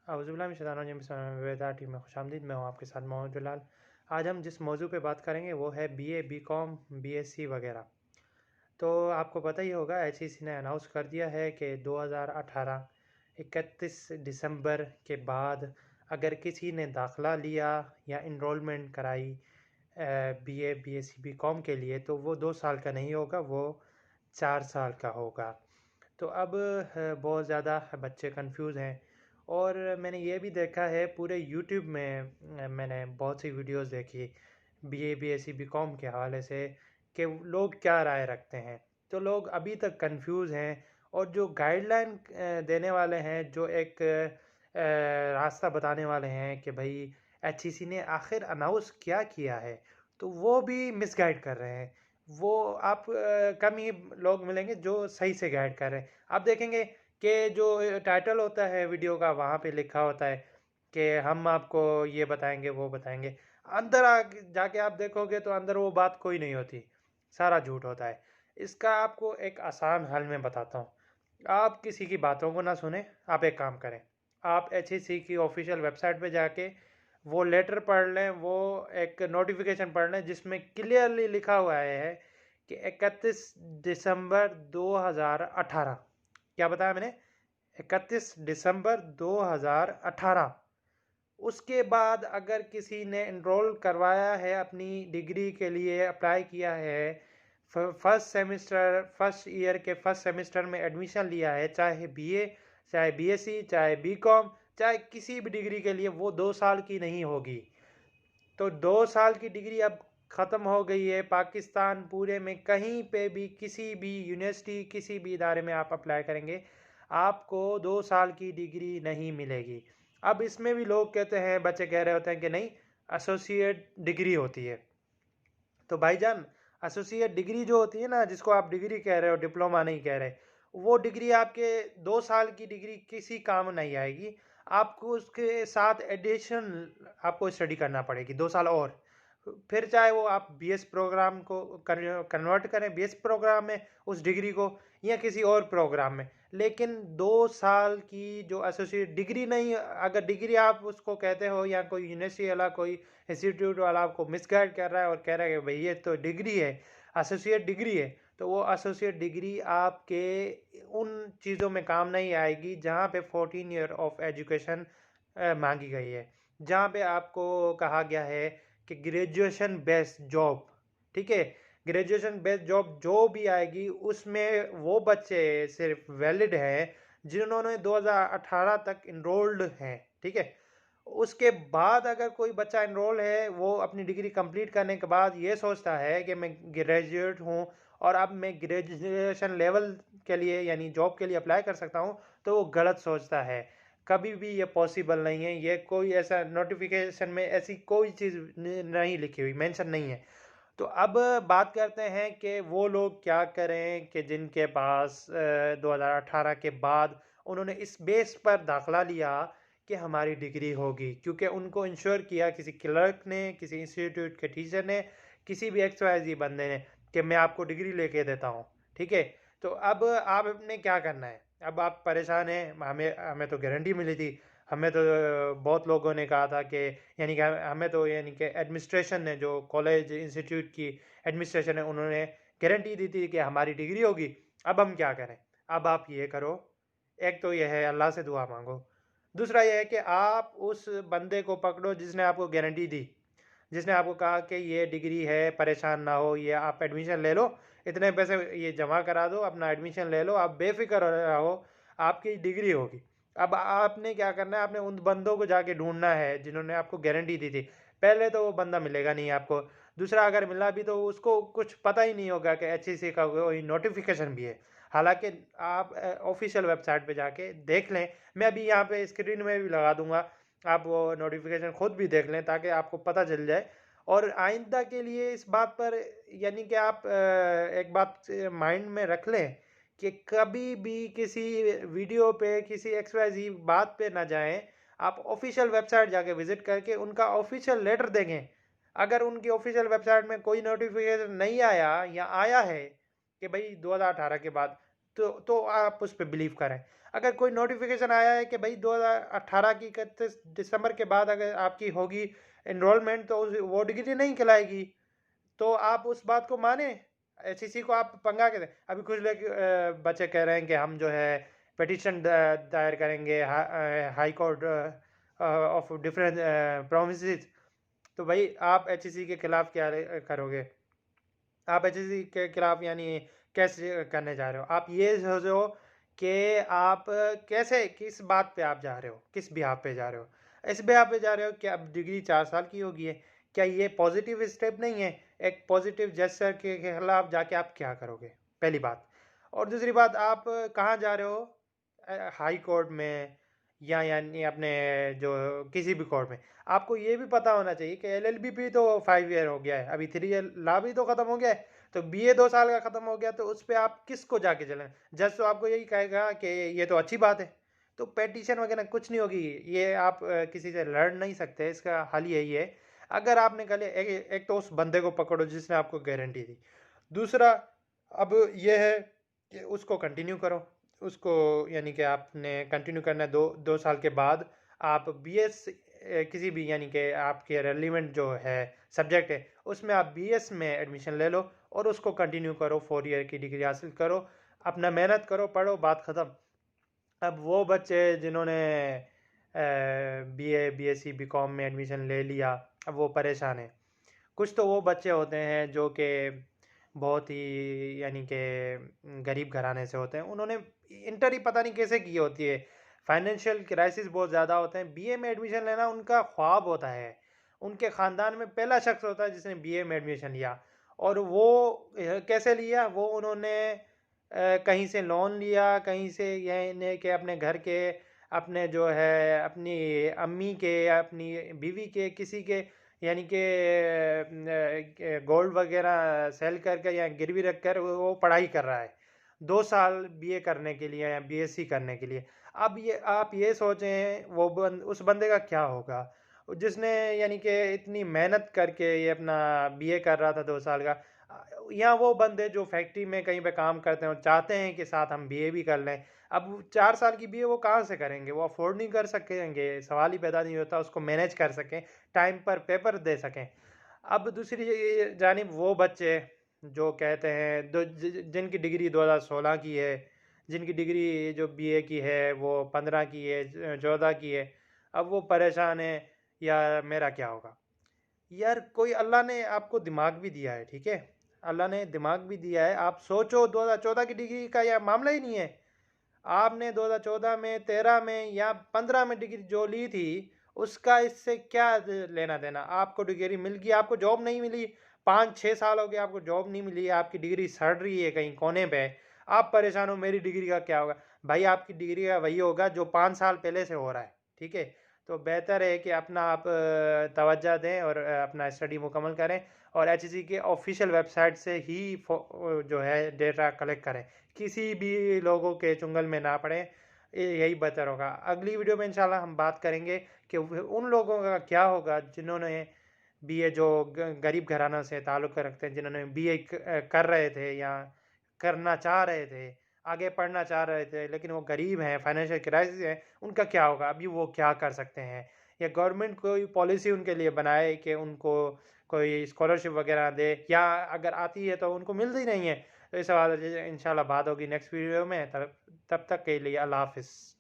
Team में खुशामदीद। मैं हूँ आपके साथ मोहम्मद जलाल। आज हम जिस मौजू पे बात करेंगे वो है बीए, बीकॉम, बीएससी वगैरह। तो आपको पता ही होगा, एचईसी ने अनाउंस कर दिया है कि 2018 31 दिसंबर के बाद अगर किसी ने दाखला लिया या इनरोलमेंट कराई बीए, बीएससी, बीकॉम के लिए, तो वो 2 साल का नहीं होगा, वो 4 साल का होगा। तो अब बहुत ज़्यादा बच्चे कंफ्यूज हैं। और मैंने ये भी देखा है पूरे यूट्यूब में, मैंने बहुत सी वीडियोस देखी बीए, बीएससी, बीकॉम के हवाले से कि लोग क्या राय रखते हैं। तो लोग अभी तक कंफ्यूज हैं। और जो गाइडलाइन देने वाले हैं, जो एक रास्ता बताने वाले हैं कि भाई एचईसी ने आखिर अनाउंस क्या किया है, तो वो भी मिसगाइड कर रहे हैं। वो आप कम ही लोग मिलेंगे जो सही से गाइड कर रहे हैं। आप देखेंगे कि जो टाइटल होता है वीडियो का, वहाँ पे लिखा होता है कि हम आपको ये बताएंगे, वो बताएंगे। अंदर जाके आप देखोगे तो अंदर वो बात कोई नहीं होती, सारा झूठ होता है। इसका आपको एक आसान हल मैं बताता हूँ। आप किसी की बातों को ना सुने। आप एक काम करें, आप एचईसी की ऑफिशियल वेबसाइट पे जाके वो लेटर पढ़ लें, वो एक नोटिफिकेशन पढ़ लें जिसमें क्लियरली लिखा हुआ है कि 31 दिसंबर 2018। क्या बताया मैंने? 31 दिसंबर 2018। उसके बाद अगर किसी ने एनरोल करवाया है, अपनी डिग्री के लिए अप्लाई किया है, फर्स्ट ईयर के फर्स्ट सेमेस्टर में एडमिशन लिया है, चाहे बीए, चाहे बीएससी, चाहे बीकॉम, चाहे किसी भी डिग्री के लिए, वो 2 साल की नहीं होगी। तो 2 साल की डिग्री अब ख़त्म हो गई है। पाकिस्तान पूरे में कहीं पे भी, किसी भी यूनिवर्सिटी, किसी भी इदारे में आप अप्लाई करेंगे, आपको 2 साल की डिग्री नहीं मिलेगी। अब इसमें भी लोग कहते हैं, बच्चे कह रहे होते हैं कि नहीं, एसोसिएट डिग्री होती है। तो भाईजान, एसोसिएट डिग्री जो होती है ना, जिसको आप डिग्री कह रहे हो, डिप्लोमा नहीं कह रहे, वो डिग्री आपके 2 साल की डिग्री किसी काम नहीं आएगी। आपको उसके साथ एडिशन आपको स्टडी करना पड़ेगी 2 साल और। फिर चाहे वो आप बीएस प्रोग्राम को कन्वर्ट करें, बीएस प्रोग्राम में उस डिग्री को, या किसी और प्रोग्राम में। लेकिन 2 साल की जो एसोसिएट डिग्री नहीं, अगर डिग्री आप उसको कहते हो, या कोई यूनिवर्सिटी वाला, कोई इंस्टीट्यूट वाला आपको मिसगाइड कर रहा है और कह रहा है कि भाई ये तो डिग्री है, एसोसिएट डिग्री है, तो वो एसोसिएट डिग्री आपके उन चीज़ों में काम नहीं आएगी जहाँ पे 14 ईयर ऑफ एजुकेशन मांगी गई है, जहाँ पे आपको कहा गया है कि ग्रेजुएशन बेस्ड जॉब। ठीक है, ग्रेजुएशन बेस्ड जॉब जो भी आएगी उसमें वो बच्चे सिर्फ वैलिड हैं जिन्होंने 2018 तक इनरोल्ड हैं। ठीक है, उसके बाद अगर कोई बच्चा इनरोल है, वो अपनी डिग्री कंप्लीट करने के बाद ये सोचता है कि मैं ग्रेजुएट हूँ और अब मैं ग्रेजुएशन लेवल के लिए यानी जॉब के लिए अप्लाई कर सकता हूँ, तो वो गलत सोचता है। कभी भी ये पॉसिबल नहीं है। ये कोई ऐसा नोटिफिकेशन में ऐसी कोई चीज़ नहीं लिखी हुई, मेंशन नहीं है। तो अब बात करते हैं कि वो लोग क्या करें कि जिनके पास 2018 के बाद उन्होंने इस बेस पर दाखला लिया कि हमारी डिग्री होगी, क्योंकि उनको इंश्योर किया किसी क्लर्क ने, किसी इंस्टीट्यूट के टीचर ने, किसी भी XYZ बंदे ने कि मैं आपको डिग्री लेके देता हूँ। ठीक है, तो अब आपने क्या करना है? अब आप परेशान हैं, हमें हमें तो गारंटी मिली थी, हमें तो बहुत लोगों ने कहा था कि, यानी कि हमें तो, यानी कि एडमिनिस्ट्रेशन ने, जो कॉलेज इंस्टीट्यूट की एडमिनिस्ट्रेशन है, उन्होंने गारंटी दी थी कि हमारी डिग्री होगी। अब हम क्या करें? अब आप ये करो, एक तो यह है अल्लाह से दुआ मांगो। दूसरा यह है कि आप उस बंदे को पकड़ो जिसने आपको गारंटी दी, जिसने आपको कहा कि ये डिग्री है, परेशान ना हो, ये आप एडमिशन ले लो, इतने पैसे ये जमा करा दो, अपना एडमिशन ले लो, आप बेफिक्र रहो, आपकी डिग्री होगी। अब आपने क्या करना है? आपने उन बंदों को जाके ढूंढना है जिन्होंने आपको गारंटी दी थी। पहले तो वो बंदा मिलेगा नहीं आपको। दूसरा, अगर मिला भी तो उसको कुछ पता ही नहीं होगा कि HEC का कोई नोटिफिकेशन भी है। हालांकि आप ऑफिशियल वेबसाइट पे जाके देख लें, मैं अभी यहाँ पे स्क्रीन में भी लगा दूंगा, आप वो नोटिफिकेशन खुद भी देख लें ताकि आपको पता चल जाए। और आइंदा के लिए इस बात पर, यानी कि आप एक बात माइंड में रख लें कि कभी भी किसी वीडियो पे, किसी XYZ बात पे ना जाएं। आप ऑफिशियल वेबसाइट जाके विजिट करके उनका ऑफिशियल लेटर देखें। अगर उनकी ऑफिशियल वेबसाइट में कोई नोटिफिकेशन नहीं आया, या आया है कि भाई 2018 के बाद, तो आप उस पर बिलीव करें। अगर कोई नोटिफिकेशन आया है कि भाई 2018 की 31 दिसंबर के बाद अगर आपकी होगी एनरोलमेंट तो वो डिग्री नहीं कहलाएगी, तो आप उस बात को माने, एचईसी को आप पंगा के दें। अभी कुछ लोग बच्चे कह रहे हैं कि हम जो है पिटिशन दायर करेंगे high court of different provinces. तो भाई आप एचईसी के खिलाफ क्या करोगे? आप एचईसी के खिलाफ यानी कैसे करने जा रहे हो? आप ये सोचो कि आप कैसे, किस बात पे आप जा रहे हो, किस बिहाफ पे जा रहे हो? इस बिहाफ पे जा रहे हो कि अब डिग्री 4 साल की होगी है। क्या ये पॉजिटिव स्टेप नहीं है? एक पॉजिटिव जेस्चर के खिलाफ जाके आप क्या करोगे? पहली बात। और दूसरी बात, आप कहाँ जा रहे हो? हाई कोर्ट में या यानी अपने जो किसी भी कोर्ट में। आपको ये भी पता होना चाहिए कि एलएलबी भी तो 5 ईयर हो गया है, अभी 3 ईयर लॉ भी तो खत्म हो गया है, तो बीए 2 साल का खत्म हो गया, तो उस पर आप किसको जाके चलें? जज तो आपको यही कहेगा कि ये तो अच्छी बात है। तो पेटिशन वगैरह कुछ नहीं होगी, ये आप किसी से लड़ नहीं सकते। इसका हल यही है, अगर आपने कल एक तो उस बंदे को पकड़ो जिसने आपको गारंटी दी। दूसरा, अब ये है कि उसको कंटिन्यू करो, उसको यानी कि आपने कंटिन्यू करना है। 2 साल के बाद आप बीएस किसी भी यानी कि आपके रेलिवेंट जो है सब्जेक्ट है उसमें आप बीएस में एडमिशन ले लो और उसको कंटिन्यू करो, 4 ईयर की डिग्री हासिल करो, अपना मेहनत करो, पढ़ो, बात ख़त्म। अब वो बच्चे जिन्होंने बीए बीएससी बीकॉम में एडमिशन ले लिया, अब वो परेशान हैं। कुछ तो वो बच्चे होते हैं जो कि बहुत ही यानी कि गरीब घराने से होते हैं, उन्होंने इंटर ही पता नहीं कैसे की होती है, फाइनेंशियल क्राइसिस बहुत ज़्यादा होते हैं। बीए में एडमिशन लेना उनका ख्वाब होता है, उनके ख़ानदान में पहला शख्स होता है जिसने बीए में एडमिशन लिया। और वो कैसे लिया? वो उन्होंने कहीं से लोन लिया, कहीं से यानी कि अपने घर के, अपने जो है अपनी अम्मी के या अपनी बीवी के, किसी के यानी कि गोल्ड वगैरह सेल करके या गिरवी रख कर वो पढ़ाई कर रहा है 2 साल बीए करने के लिए या बीएससी करने के लिए। अब ये आप ये सोचें वो उस बंदे का क्या होगा जिसने यानी कि इतनी मेहनत करके ये अपना बीए कर रहा था 2 साल का। या वो बंदे जो फैक्ट्री में कहीं पे काम करते हैं और चाहते हैं कि साथ हम बीए भी कर लें, अब 4 साल की बीए वो कहाँ से करेंगे? वो अफोर्ड नहीं कर सकेंगे, सवाल ही पैदा नहीं होता उसको मैनेज कर सकें, टाइम पर पेपर दे सकें। अब दूसरी जानिब वो बच्चे जो कहते हैं जिनकी डिग्री 2016 की है, जिनकी डिग्री जो बीए की है वो 15 की है, 14 की है, अब वो परेशान है यार मेरा क्या होगा? यार कोई अल्लाह ने आपको दिमाग भी दिया है, ठीक है, अल्लाह ने दिमाग भी दिया है। आप सोचो 2014 की डिग्री का यह मामला ही नहीं है। आपने 2014 में, 13 में या 15 में डिग्री जो ली थी उसका इससे क्या लेना देना? आपको डिग्री मिल गई, आपको जॉब नहीं मिली, 5-6 साल हो गए आपको जॉब नहीं मिली, आपकी डिग्री सड़ रही है कहीं कोने पे, आप परेशान हो मेरी डिग्री का क्या होगा? भाई आपकी डिग्री का वही होगा जो 5 साल पहले से हो रहा है, ठीक है। तो बेहतर है कि अपना आप तवज्जो दें और अपना स्टडी मुकम्मल करें और एचईसी के ऑफिशियल वेबसाइट से ही जो है डेटा कलेक्ट करें, किसी भी लोगों के चुंगल में ना पड़े। यही बेहतर होगा। अगली वीडियो में इंशाल्लाह हम बात करेंगे कि उन लोगों का क्या होगा जिन्होंने बीए, जो गरीब घरानों से ताल्लुक़ रखते हैं, जिन्होंने बीए कर रहे थे या करना चाह रहे थे, आगे पढ़ना चाह रहे थे, लेकिन वो गरीब हैं, फाइनेंशियल क्राइसिस है, उनका क्या होगा? अभी वो क्या कर सकते हैं? या गवर्नमेंट कोई पॉलिसी उनके लिए बनाए कि उनको कोई स्कॉलरशिप वगैरह दे, या अगर आती है तो उनको मिलती नहीं है। तो इस हवाले से इंशाल्लाह बात होगी नेक्स्ट वीडियो में। तब तक के लिए अल्लाह हाफ़िज़।